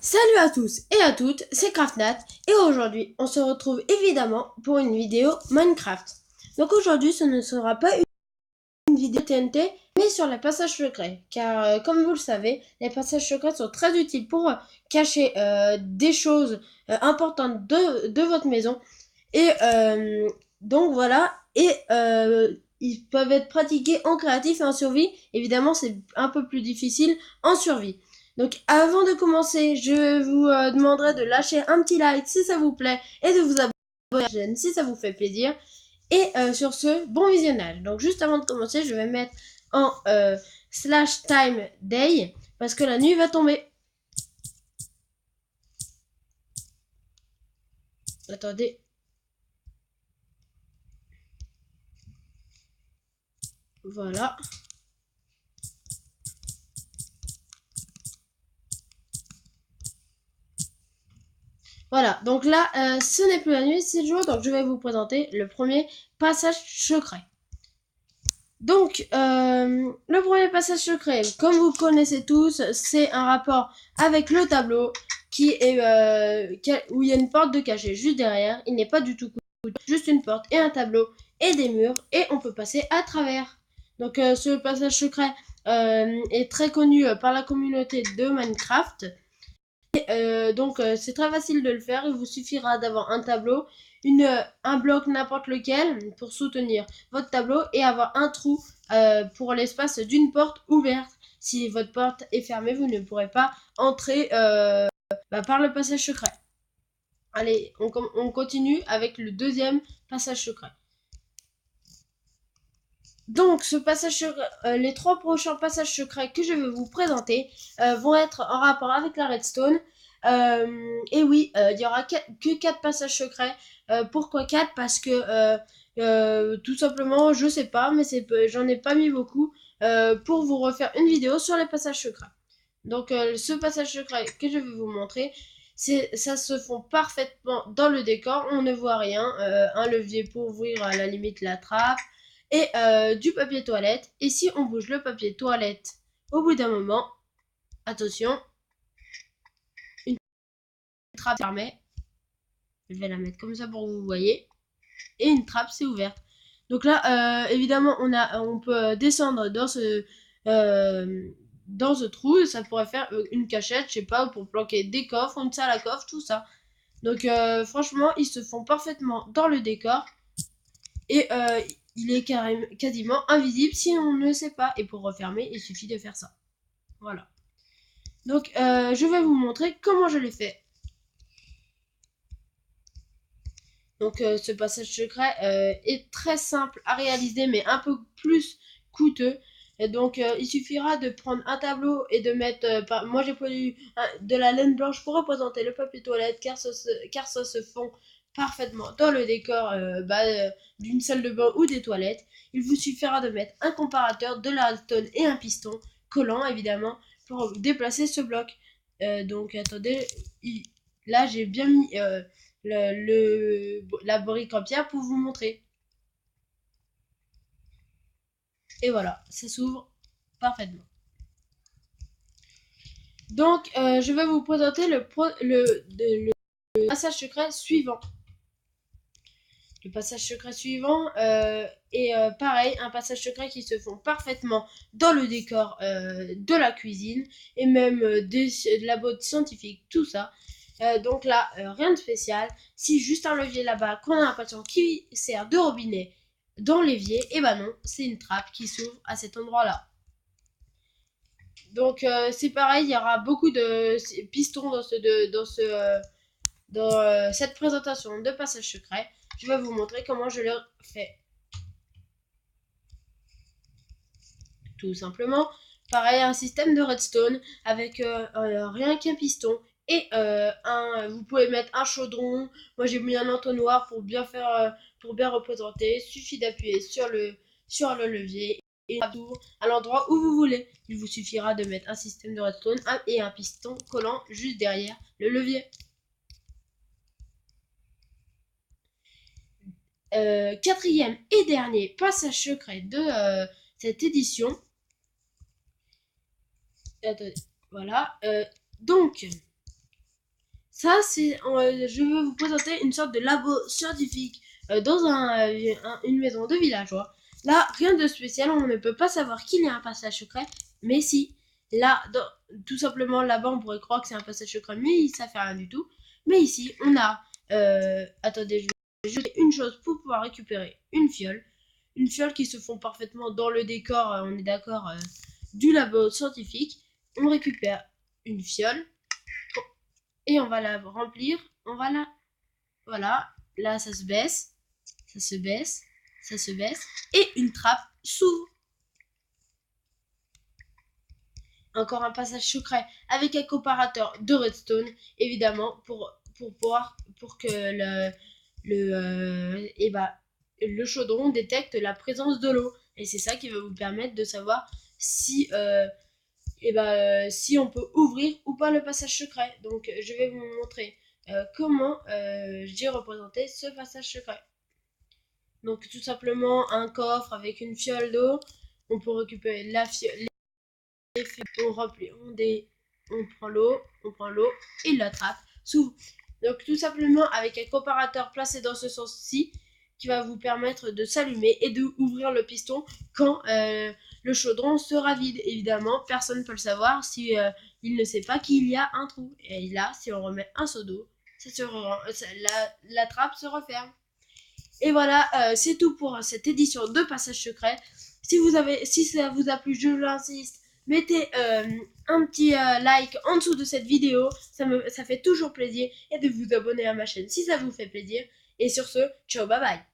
Salut à tous et à toutes, c'est Craftnat et aujourd'hui on se retrouve évidemment pour une vidéo Minecraft. Donc aujourd'hui ce ne sera pas une vidéo TNT mais sur les passages secrets car comme vous le savez les passages secrets sont très utiles pour cacher des choses importantes de votre maison et donc voilà et ils peuvent être pratiqués en créatif et en survie. Évidemment c'est un peu plus difficile en survie. Donc avant de commencer, je vous demanderai de lâcher un petit like si ça vous plaît et de vous abonner à la chaîne si ça vous fait plaisir. Et sur ce, bon visionnage. Donc juste avant de commencer, je vais mettre en slash time day parce que la nuit va tomber. Attendez. Voilà. Voilà, donc là, ce n'est plus la nuit, c'est le jour, donc je vais vous présenter le premier passage secret. Donc, le premier passage secret, comme vous connaissez tous, c'est un rapport avec le tableau qui est où il y a une porte de cachet juste derrière. Il n'est pas du tout juste une porte et un tableau et des murs et on peut passer à travers. Donc, ce passage secret est très connu par la communauté de Minecraft. Donc c'est très facile de le faire, il vous suffira d'avoir un tableau, un bloc n'importe lequel pour soutenir votre tableau et avoir un trou pour l'espace d'une porte ouverte. Si votre porte est fermée, vous ne pourrez pas entrer par le passage secret. Allez, on continue avec le deuxième passage secret. Donc, les trois prochains passages secrets que je vais vous présenter vont être en rapport avec la redstone. Et oui, il y aura que 4 passages secrets. Pourquoi 4? Parce que tout simplement, je sais pas, mais j'en ai pas mis beaucoup pour vous refaire une vidéo sur les passages secrets. Donc, ce passage secret que je vais vous montrer, ça se fond parfaitement dans le décor. On ne voit rien. Un levier pour ouvrir à la limite la trappe et du papier toilette. Et si on bouge le papier toilette au bout d'un moment, attention, une trappe fermée. Je vais la mettre comme ça pour que vous voyez. Et une trappe s'est ouverte. Donc là, évidemment, on peut descendre dans ce trou. Ça pourrait faire une cachette, je sais pas, pour planquer des coffres, une salle à coffre, tout ça. Donc franchement, ils se font parfaitement dans le décor. Et il est quasiment invisible si on ne sait pas. Et pour refermer, il suffit de faire ça. Voilà. Donc je vais vous montrer comment je l'ai fait. Donc ce passage secret est très simple à réaliser mais un peu plus coûteux. Et donc il suffira de prendre un tableau et de mettre... moi j'ai pris de la laine blanche pour représenter le papier toilette car ça se fond parfaitement dans le décor d'une salle de bain ou des toilettes. Il vous suffira de mettre un comparateur, de la redstone et un piston collant évidemment pour déplacer ce bloc. Donc attendez, là j'ai bien mis la brique en pierre pour vous montrer. Et voilà, ça s'ouvre parfaitement. Donc, je vais vous présenter le passage secret suivant. Le passage secret suivant est pareil, un passage secret qui se fond parfaitement dans le décor de la cuisine et même de la boîte scientifique, tout ça. Donc là, rien de spécial. Si juste un levier là-bas, qu'on a l'impression qu'il sert de robinet dans l'évier, et ben non, c'est une trappe qui s'ouvre à cet endroit-là. Donc c'est pareil, il y aura beaucoup de pistons dans cette présentation de passage secret. Je vais vous montrer comment je le fais. Tout simplement, pareil, un système de redstone avec rien qu'un piston et vous pouvez mettre un chaudron. Moi j'ai mis un entonnoir pour bien faire, pour bien représenter. Il suffit d'appuyer sur le levier et tout à l'endroit où vous voulez. Il vous suffira de mettre un système de redstone et un piston collant juste derrière le levier. Quatrième et dernier passage secret de cette édition. Attendez, voilà. Donc, Ça, c'est, je vais vous présenter une sorte de labo scientifique dans une maison de villageois. Là, rien de spécial, on ne peut pas savoir qu'il y a un passage secret, mais si, là, tout simplement, là-bas, on pourrait croire que c'est un passage secret, mais ça fait rien du tout. Mais ici, on a, attendez, je vais jeter une chose pour pouvoir récupérer une fiole qui se fond parfaitement dans le décor, on est d'accord, du labo scientifique. On récupère une fiole et on va la remplir. Voilà, là ça se baisse, ça se baisse, ça se baisse, et une trappe s'ouvre. Encore un passage secret avec un comparateur de redstone, évidemment, pour que le chaudron détecte la présence de l'eau. Et c'est ça qui va vous permettre de savoir si si on peut ouvrir ou pas le passage secret. Donc je vais vous montrer comment j'ai représenté ce passage secret. Donc tout simplement un coffre avec une fiole d'eau. On peut récupérer la fiole, on remplit, on prend l'eau et la trappe s'ouvre. Donc tout simplement avec un comparateur placé dans ce sens-ci qui va vous permettre de s'allumer et de ouvrir le piston quand le chaudron sera vide. Évidemment, personne ne peut le savoir si il ne sait pas qu'il y a un trou. Et là, si on remet un seau d'eau, la trappe se referme. Et voilà, c'est tout pour cette édition de Passage Secret. Si ça vous a plu, je l'insiste, mettez un petit like en dessous de cette vidéo, ça fait toujours plaisir, et de vous abonner à ma chaîne si ça vous fait plaisir. Et sur ce, ciao, bye bye.